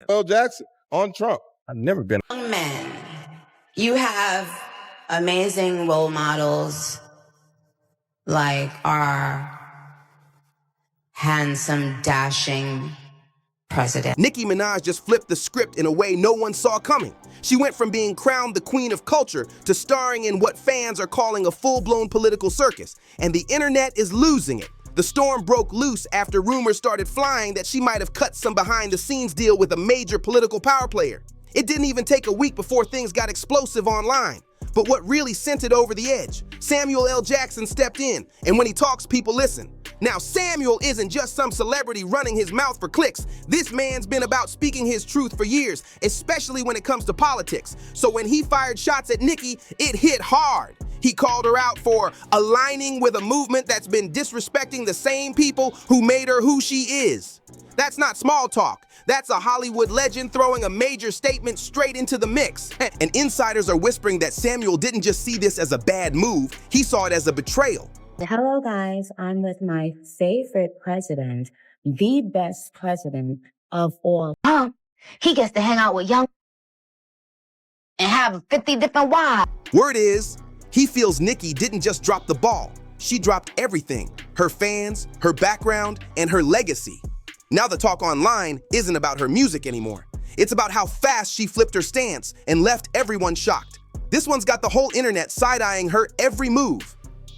L. Jackson on Trump. I've never been. Young men, you have amazing role models like our handsome, dashing president. Nicki Minaj just flipped the script in a way no one saw coming. She went from being crowned the queen of culture to starring in what fans are calling a full-blown political circus, and the internet is losing it. The storm broke loose after rumors started flying that she might have cut some behind-the-scenes deal with a major political power player. It didn't even take a week before things got explosive online. But what really sent it over the edge? Samuel L. Jackson stepped in, and when he talks, people listen. Now, Samuel isn't just some celebrity running his mouth for clicks. This man's been about speaking his truth for years, especially when it comes to politics. So when he fired shots at Nicki, it hit hard. He called her out for aligning with a movement that's been disrespecting the same people who made her who she is. That's not small talk. That's a Hollywood legend throwing a major statement straight into the mix. And insiders are whispering that Samuel didn't just see this as a bad move, he saw it as a betrayal. Hello guys, I'm with my favorite president, the best president of all. He gets to hang out with young and have 50 different wives. Word is, he feels Nicki didn't just drop the ball. She dropped everything. Her fans, her background, and her legacy. Now the talk online isn't about her music anymore. It's about how fast she flipped her stance and left everyone shocked. This one's got the whole internet side-eyeing her every move.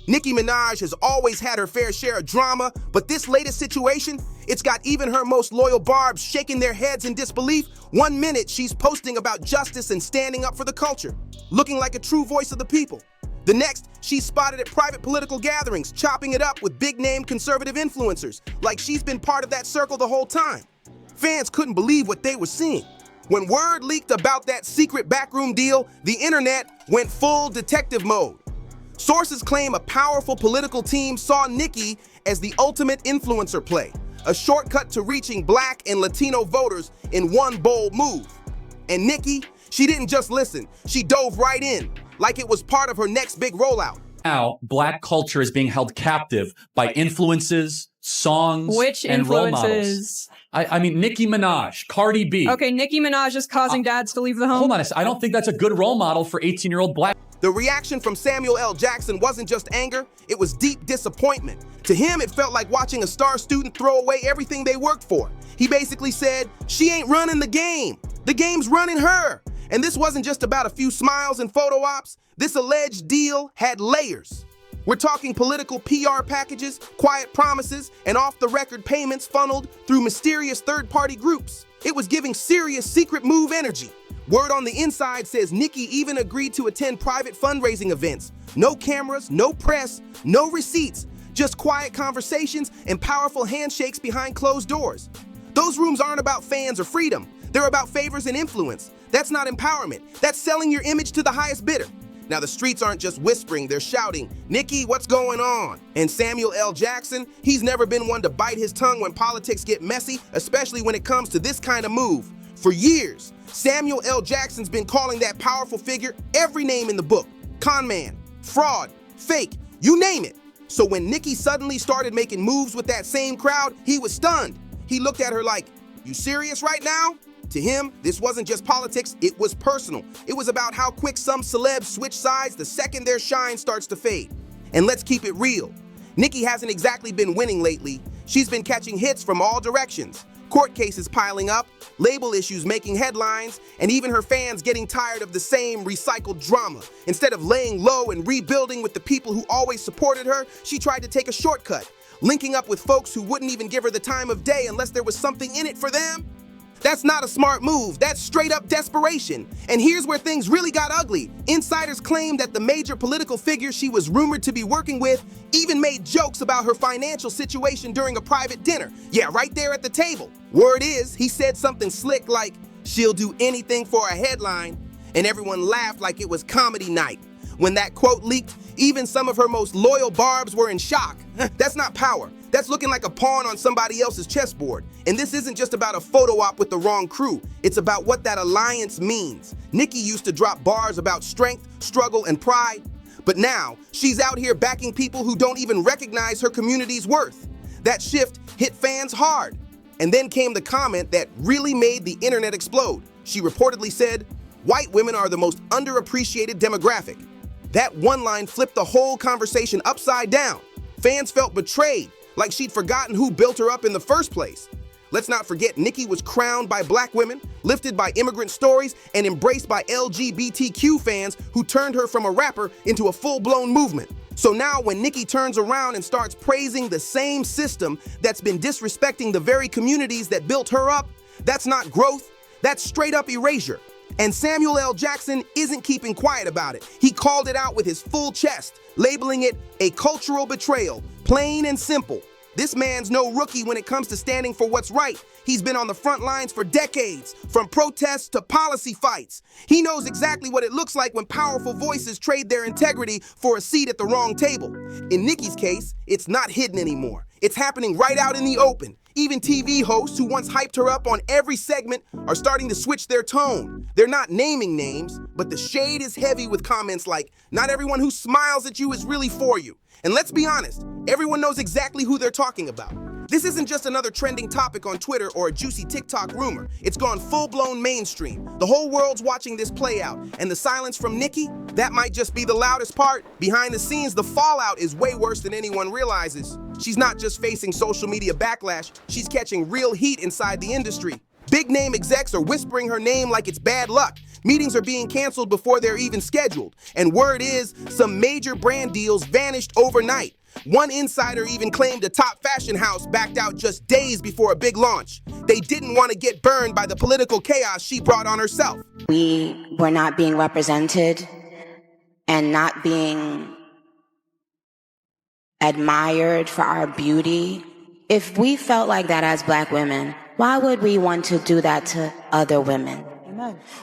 Nicki Minaj has always had her fair share of drama, but this latest situation, it's got even her most loyal barbs shaking their heads in disbelief. 1 minute, she's posting about justice and standing up for the culture, looking like a true voice of the people. The next, she's spotted at private political gatherings, chopping it up with big-name conservative influencers, like she's been part of that circle the whole time. Fans couldn't believe what they were seeing. When word leaked about that secret backroom deal, the internet went full detective mode. Sources claim a powerful political team saw Nicki as the ultimate influencer play, a shortcut to reaching Black and Latino voters in one bold move. And Nicki, she didn't just listen, she dove right in, like it was part of her next big rollout. Now, Black culture is being held captive by influences, songs, and role models. I mean, Nicki Minaj, Cardi B. Okay, Nicki Minaj is causing dads to leave the home. Hold on a second. I don't think that's a good role model for 18-year-old Black. The reaction from Samuel L. Jackson wasn't just anger, it was deep disappointment. To him, it felt like watching a star student throw away everything they worked for. He basically said, she ain't running the game's running her. And this wasn't just about a few smiles and photo ops, this alleged deal had layers. We're talking political PR packages, quiet promises, and off-the-record payments funneled through mysterious third-party groups. It was giving serious secret move energy. Word on the inside says Nicki even agreed to attend private fundraising events. No cameras, no press, no receipts, just quiet conversations and powerful handshakes behind closed doors. Those rooms aren't about fans or freedom. They're about favors and influence. That's not empowerment. That's selling your image to the highest bidder. Now the streets aren't just whispering, they're shouting, Nicki, what's going on? And Samuel L. Jackson, he's never been one to bite his tongue when politics get messy, especially when it comes to this kind of move. For years, Samuel L. Jackson's been calling that powerful figure every name in the book. Con man, fraud, fake, you name it. So when Nicki suddenly started making moves with that same crowd, he was stunned. He looked at her like, you serious right now? To him, this wasn't just politics, it was personal. It was about how quick some celebs switch sides the second their shine starts to fade. And let's keep it real. Nicki hasn't exactly been winning lately. She's been catching hits from all directions. Court cases piling up, label issues making headlines, and even her fans getting tired of the same recycled drama. Instead of laying low and rebuilding with the people who always supported her, she tried to take a shortcut, linking up with folks who wouldn't even give her the time of day unless there was something in it for them. That's not a smart move, that's straight up desperation. And here's where things really got ugly. Insiders claim that the major political figure she was rumored to be working with even made jokes about her financial situation during a private dinner. Yeah, right there at the table. Word is, he said something slick like, she'll do anything for a headline, and everyone laughed like it was comedy night. When that quote leaked, even some of her most loyal barbs were in shock. That's not power. That's looking like a pawn on somebody else's chessboard. And this isn't just about a photo op with the wrong crew. It's about what that alliance means. Nicki used to drop bars about strength, struggle, and pride. But now, she's out here backing people who don't even recognize her community's worth. That shift hit fans hard. And then came the comment that really made the internet explode. She reportedly said, "White women are the most underappreciated demographic." That one line flipped the whole conversation upside down. Fans felt betrayed, like she'd forgotten who built her up in the first place. Let's not forget Nicki was crowned by black women, lifted by immigrant stories, and embraced by LGBTQ fans who turned her from a rapper into a full-blown movement. So now when Nicki turns around and starts praising the same system that's been disrespecting the very communities that built her up, that's not growth, that's straight up erasure. And Samuel L. Jackson isn't keeping quiet about it. He called it out with his full chest, labeling it a cultural betrayal, plain and simple. This man's no rookie when it comes to standing for what's right. He's been on the front lines for decades, from protests to policy fights. He knows exactly what it looks like when powerful voices trade their integrity for a seat at the wrong table. In Nicki's case, it's not hidden anymore. It's happening right out in the open. Even TV hosts who once hyped her up on every segment are starting to switch their tone. They're not naming names, but the shade is heavy with comments like, "Not everyone who smiles at you is really for you." And let's be honest, everyone knows exactly who they're talking about. This isn't just another trending topic on Twitter or a juicy TikTok rumor. It's gone full-blown mainstream. The whole world's watching this play out. And the silence from Nicki, that might just be the loudest part. Behind the scenes, the fallout is way worse than anyone realizes. She's not just facing social media backlash, she's catching real heat inside the industry. Big name execs are whispering her name like it's bad luck. Meetings are being canceled before they're even scheduled. And word is, some major brand deals vanished overnight. One insider even claimed a top fashion house backed out just days before a big launch. They didn't want to get burned by the political chaos she brought on herself. We were not being represented and not being admired for our beauty. If we felt like that as Black women, why would we want to do that to other women?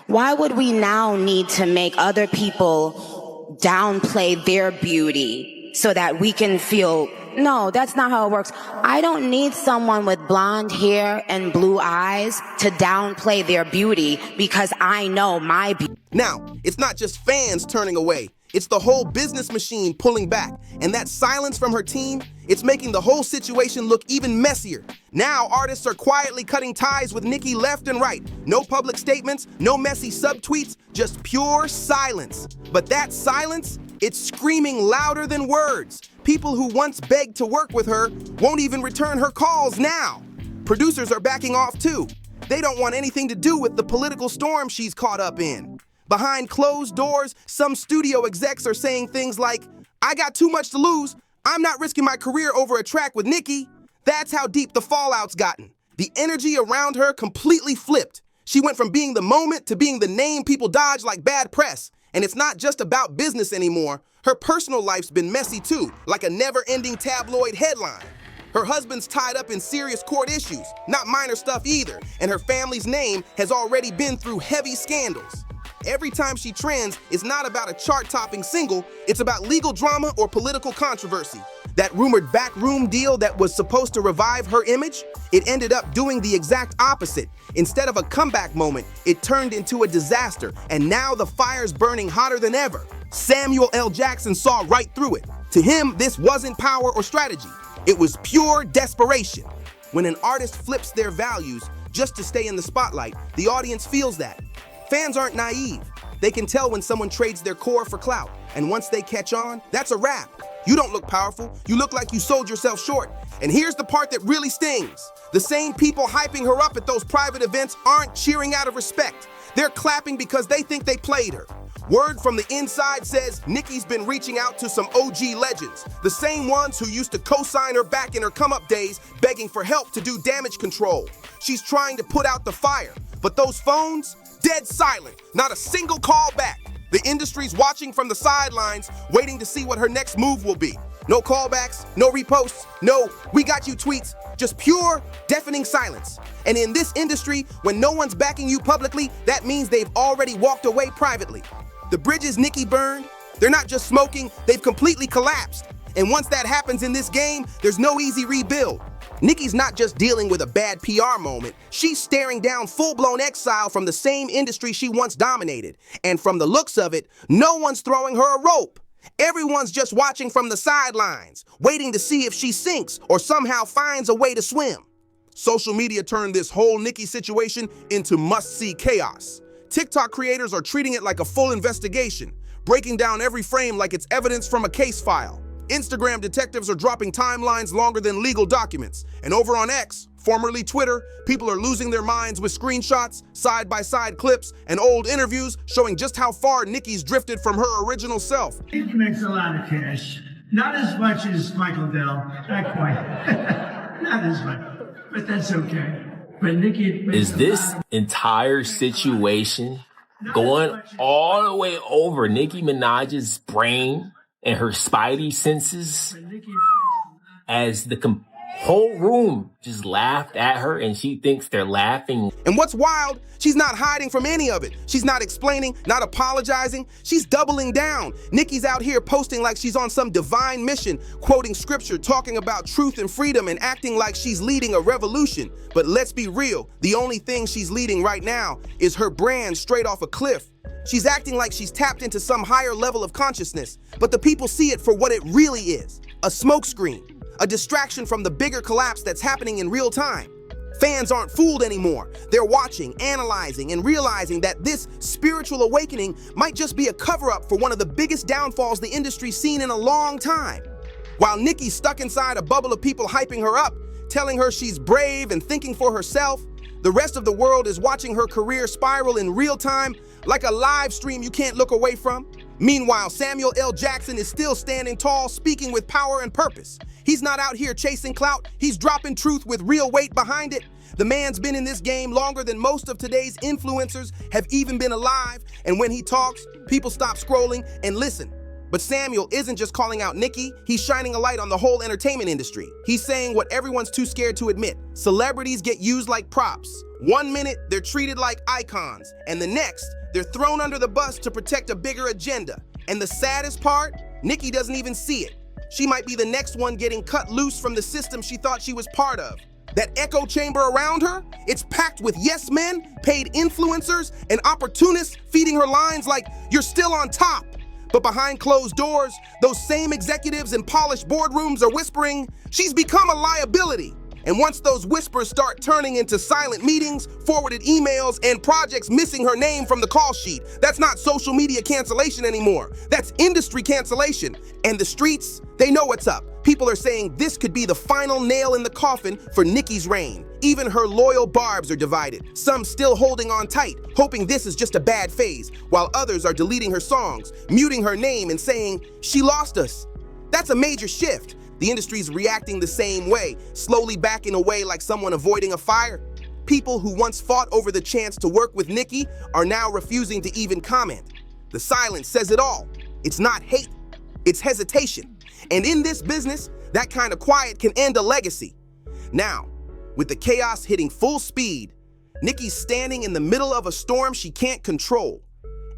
Why would we now need to make other people downplay their beauty so that we can feel, no, that's not how it works. I don't need someone with blonde hair and blue eyes to downplay their beauty because I know my beauty. Now, it's not just fans turning away. It's the whole business machine pulling back. And that silence from her team, it's making the whole situation look even messier. Now, artists are quietly cutting ties with Nicki left and right. No public statements, no messy subtweets, just pure silence. But that silence, it's screaming louder than words. People who once begged to work with her won't even return her calls now. Producers are backing off too. They don't want anything to do with the political storm she's caught up in. Behind closed doors, some studio execs are saying things like, "I got too much to lose. I'm not risking my career over a track with Nicki." That's how deep the fallout's gotten. The energy around her completely flipped. She went from being the moment to being the name people dodge like bad press. And it's not just about business anymore. Her personal life's been messy too, like a never-ending tabloid headline. Her husband's tied up in serious court issues, not minor stuff either, and her family's name has already been through heavy scandals. Every time she trends, it's not about a chart-topping single, it's about legal drama or political controversy. That rumored backroom deal that was supposed to revive her image, it ended up doing the exact opposite. Instead of a comeback moment, it turned into a disaster, and now the fire's burning hotter than ever. Samuel L. Jackson saw right through it. To him, this wasn't power or strategy. It was pure desperation. When an artist flips their values just to stay in the spotlight, the audience feels that. Fans aren't naive. They can tell when someone trades their core for clout, and once they catch on, that's a wrap. You don't look powerful, you look like you sold yourself short. And here's the part that really stings. The same people hyping her up at those private events aren't cheering out of respect. They're clapping because they think they played her. Word from the inside says Nicki's been reaching out to some OG legends, the same ones who used to co-sign her back in her come-up days, begging for help to do damage control. She's trying to put out the fire, but those phones, dead silent, not a single call back. The industry's watching from the sidelines, waiting to see what her next move will be. No callbacks, no reposts, no "we got you" tweets, just pure, deafening silence. And in this industry, when no one's backing you publicly, that means they've already walked away privately. The bridges Nicki burned, they're not just smoking, they've completely collapsed. And once that happens in this game, there's no easy rebuild. Nicki's not just dealing with a bad PR moment, she's staring down full-blown exile from the same industry she once dominated. And from the looks of it, no one's throwing her a rope. Everyone's just watching from the sidelines, waiting to see if she sinks or somehow finds a way to swim. Social media turned this whole Nicki situation into must-see chaos. TikTok creators are treating it like a full investigation, breaking down every frame like it's evidence from a case file. Instagram detectives are dropping timelines longer than legal documents. And over on X, formerly Twitter, people are losing their minds with screenshots, side-by-side clips, and old interviews showing just how far Nicki's drifted from her original self. He makes a lot of cash. Not as much as Michael Dell. Not quite. Not as much. But that's okay. But Nicki is this entire situation going all the way over Nicki Minaj's brain and her spidey senses as the whole room just laughed at her and she thinks they're laughing. And what's wild, she's not hiding from any of it. She's not explaining, not apologizing. She's doubling down. Nicki's out here posting like she's on some divine mission, quoting scripture, talking about truth and freedom and acting like she's leading a revolution. But let's be real, the only thing she's leading right now is her brand straight off a cliff. She's acting like she's tapped into some higher level of consciousness, but the people see it for what it really is, a smokescreen. A distraction from the bigger collapse that's happening in real time. Fans aren't fooled anymore. They're watching, analyzing, and realizing that this spiritual awakening might just be a cover-up for one of the biggest downfalls the industry's seen in a long time. While Nicki's stuck inside a bubble of people hyping her up, telling her she's brave and thinking for herself, the rest of the world is watching her career spiral in real time like a live stream you can't look away from. Meanwhile, Samuel L. Jackson is still standing tall, speaking with power and purpose. He's not out here chasing clout, he's dropping truth with real weight behind it. The man's been in this game longer than most of today's influencers have even been alive, and when he talks, people stop scrolling and listen. But Samuel isn't just calling out Nicki, he's shining a light on the whole entertainment industry. He's saying what everyone's too scared to admit. Celebrities get used like props. 1 minute, they're treated like icons, and the next, they're thrown under the bus to protect a bigger agenda. And the saddest part, Nicki doesn't even see it. She might be the next one getting cut loose from the system she thought she was part of. That echo chamber around her, it's packed with yes men, paid influencers, and opportunists feeding her lines like, "You're still on top." But behind closed doors, those same executives in polished boardrooms are whispering, "She's become a liability." And once those whispers start turning into silent meetings, forwarded emails, and projects missing her name from the call sheet, that's not social media cancellation anymore. That's industry cancellation. And the streets, they know what's up. People are saying this could be the final nail in the coffin for Nicki's reign. Even her loyal barbs are divided. Some still holding on tight, hoping this is just a bad phase, while others are deleting her songs, muting her name, and saying, "She lost us." That's a major shift. The industry's reacting the same way, slowly backing away like someone avoiding a fire. People who once fought over the chance to work with Nicki are now refusing to even comment. The silence says it all. It's not hate, it's hesitation. And in this business, that kind of quiet can end a legacy. Now, with the chaos hitting full speed, Nicki's standing in the middle of a storm she can't control.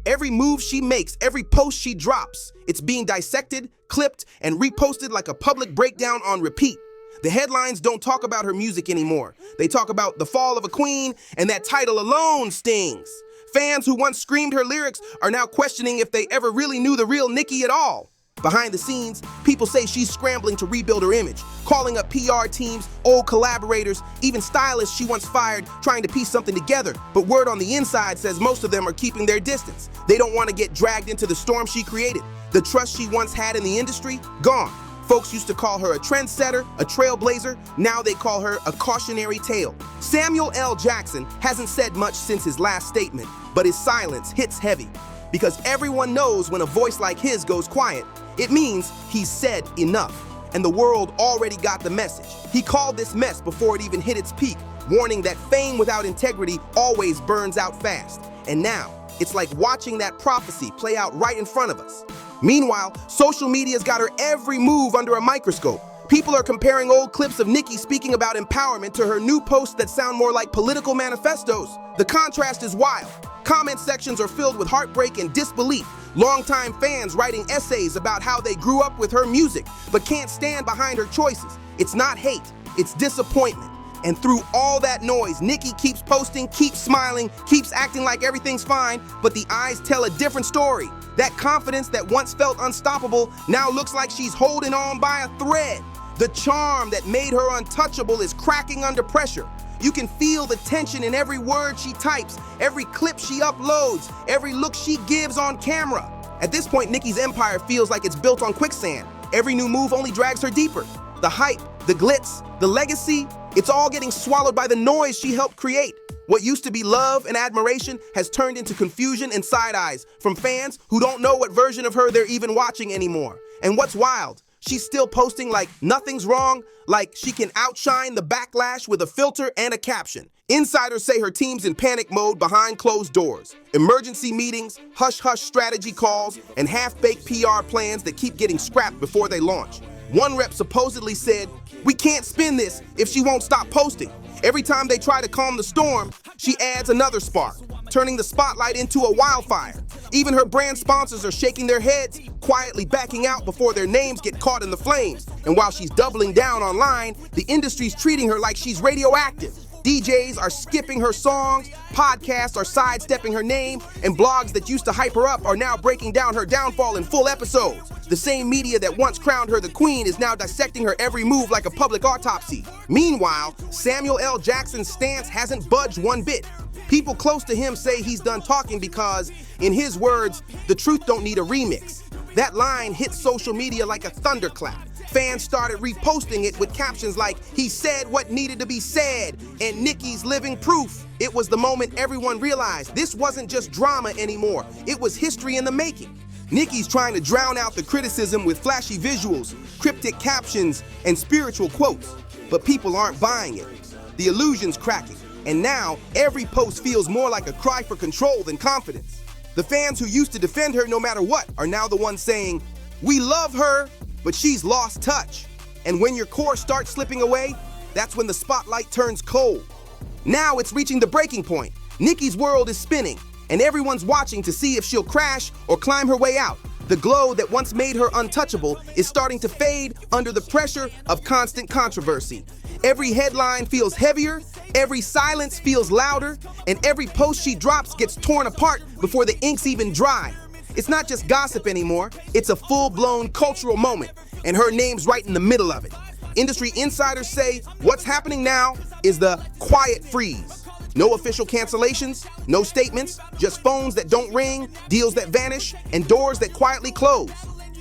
Every move she makes, every post she drops, it's being dissected, clipped, and reposted like a public breakdown on repeat. The headlines don't talk about her music anymore. They talk about the fall of a queen, and that title alone stings. Fans who once screamed her lyrics are now questioning if they ever really knew the real Nicki at all. Behind the scenes, people say she's scrambling to rebuild her image, calling up PR teams, old collaborators, even stylists she once fired, trying to piece something together. But word on the inside says most of them are keeping their distance. They don't want to get dragged into the storm she created. The trust she once had in the industry, gone. Folks used to call her a trendsetter, a trailblazer. Now they call her a cautionary tale. Samuel L. Jackson hasn't said much since his last statement, but his silence hits heavy. Because everyone knows when a voice like his goes quiet, it means he's said enough. And the world already got the message. He called this mess before it even hit its peak, warning that fame without integrity always burns out fast. And now, it's like watching that prophecy play out right in front of us. Meanwhile, social media's got her every move under a microscope. People are comparing old clips of Nicki speaking about empowerment to her new posts that sound more like political manifestos. The contrast is wild. Comment sections are filled with heartbreak and disbelief. Longtime fans writing essays about how they grew up with her music, but can't stand behind her choices. It's not hate, it's disappointment. And through all that noise, Nicki keeps posting, keeps smiling, keeps acting like everything's fine, but the eyes tell a different story. That confidence that once felt unstoppable now looks like she's holding on by a thread. The charm that made her untouchable is cracking under pressure. You can feel the tension in every word she types, every clip she uploads, every look she gives on camera. At this point, Nicki's empire feels like it's built on quicksand. Every new move only drags her deeper. The hype, the glitz, the legacy, it's all getting swallowed by the noise she helped create. What used to be love and admiration has turned into confusion and side eyes from fans who don't know what version of her they're even watching anymore. And what's wild? She's still posting like nothing's wrong, like she can outshine the backlash with a filter and a caption. Insiders say her team's in panic mode behind closed doors. Emergency meetings, hush-hush strategy calls, and half-baked PR plans that keep getting scrapped before they launch. One rep supposedly said, "We can't spin this if she won't stop posting." Every time they try to calm the storm, she adds another spark, turning the spotlight into a wildfire. Even her brand sponsors are shaking their heads, quietly backing out before their names get caught in the flames. And while she's doubling down online, the industry's treating her like she's radioactive. DJs are skipping her songs, podcasts are sidestepping her name, and blogs that used to hype her up are now breaking down her downfall in full episodes. The same media that once crowned her the queen is now dissecting her every move like a public autopsy. Meanwhile, Samuel L. Jackson's stance hasn't budged one bit. People close to him say he's done talking because, in his words, the truth don't need a remix. That line hit social media like a thunderclap. Fans started reposting it with captions like, "He said what needed to be said," and "Nicki's living proof." It was the moment everyone realized this wasn't just drama anymore. It was history in the making. Nicki's trying to drown out the criticism with flashy visuals, cryptic captions, and spiritual quotes. But people aren't buying it. The illusion's cracking. And now, every post feels more like a cry for control than confidence. The fans who used to defend her no matter what are now the ones saying, "We love her, but she's lost touch." And when your core starts slipping away, that's when the spotlight turns cold. Now it's reaching the breaking point. Nicki's world is spinning, and everyone's watching to see if she'll crash or climb her way out. The glow that once made her untouchable is starting to fade under the pressure of constant controversy. Every headline feels heavier, every silence feels louder, and every post she drops gets torn apart before the ink's even dry. It's not just gossip anymore, it's a full-blown cultural moment, and her name's right in the middle of it. Industry insiders say what's happening now is the quiet freeze. No official cancellations, no statements, just phones that don't ring, deals that vanish, and doors that quietly close.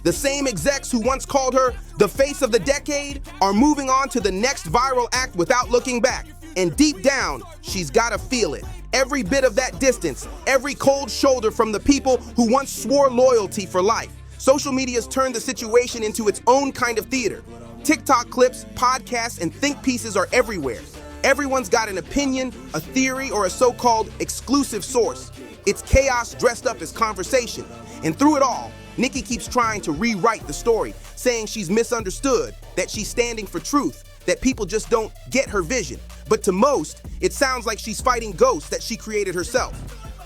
The same execs who once called her the face of the decade are moving on to the next viral act without looking back. And deep down, she's gotta feel it. Every bit of that distance, every cold shoulder from the people who once swore loyalty for life. Social media's turned the situation into its own kind of theater. TikTok clips, podcasts, and think pieces are everywhere. Everyone's got an opinion, a theory, or a so-called exclusive source. It's chaos dressed up as conversation. And through it all, Nicki keeps trying to rewrite the story, saying she's misunderstood, that she's standing for truth, that people just don't get her vision. But to most, it sounds like she's fighting ghosts that she created herself.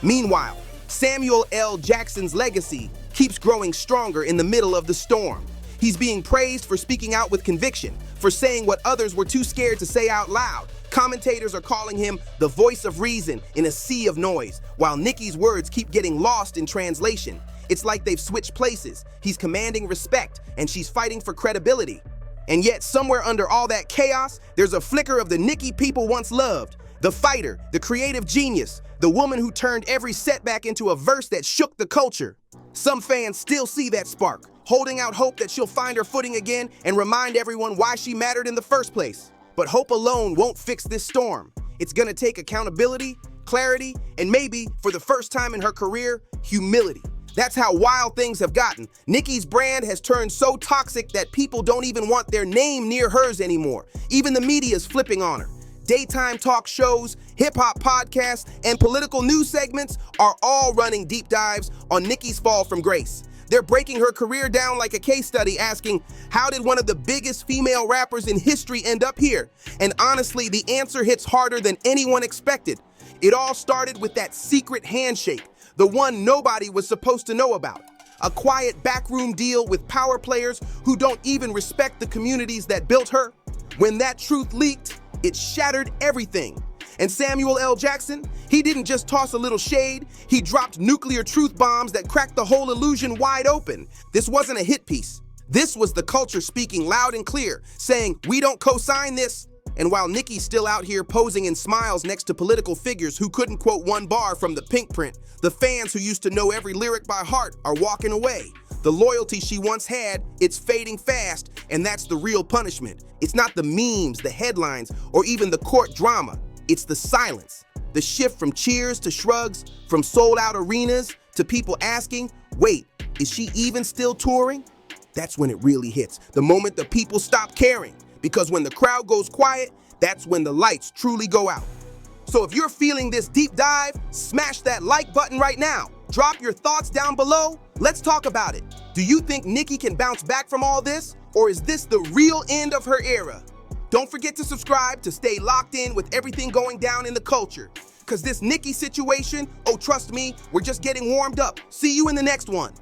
Meanwhile, Samuel L. Jackson's legacy keeps growing stronger in the middle of the storm. He's being praised for speaking out with conviction, for saying what others were too scared to say out loud. Commentators are calling him the voice of reason in a sea of noise, while Nicki's words keep getting lost in translation. It's like they've switched places. He's commanding respect, and she's fighting for credibility. And yet, somewhere under all that chaos, there's a flicker of the Nicki people once loved. The fighter, the creative genius, the woman who turned every setback into a verse that shook the culture. Some fans still see that spark, holding out hope that she'll find her footing again and remind everyone why she mattered in the first place. But hope alone won't fix this storm. It's gonna take accountability, clarity, and maybe, for the first time in her career, humility. That's how wild things have gotten. Nicki's brand has turned so toxic that people don't even want their name near hers anymore. Even the media's flipping on her. Daytime talk shows, hip-hop podcasts, and political news segments are all running deep dives on Nicki's fall from grace. They're breaking her career down like a case study, asking, how did one of the biggest female rappers in history end up here? And honestly, the answer hits harder than anyone expected. It all started with that secret handshake, the one nobody was supposed to know about. A quiet backroom deal with power players who don't even respect the communities that built her. When that truth leaked, it shattered everything. And Samuel L. Jackson, he didn't just toss a little shade, he dropped nuclear truth bombs that cracked the whole illusion wide open. This wasn't a hit piece. This was the culture speaking loud and clear, saying, we don't co-sign this. And while Nicki's still out here posing in smiles next to political figures who couldn't quote one bar from the Pink Print, the fans who used to know every lyric by heart are walking away. The loyalty she once had, it's fading fast, and that's the real punishment. It's not the memes, the headlines, or even the court drama. It's the silence. The shift from cheers to shrugs, from sold-out arenas to people asking, wait, is she even still touring? That's when it really hits. The moment the people stop caring. Because when the crowd goes quiet, that's when the lights truly go out. So if you're feeling this deep dive, smash that like button right now. Drop your thoughts down below. Let's talk about it. Do you think Nicki can bounce back from all this? Or is this the real end of her era? Don't forget to subscribe to stay locked in with everything going down in the culture. Because this Nicki situation, oh trust me, we're just getting warmed up. See you in the next one.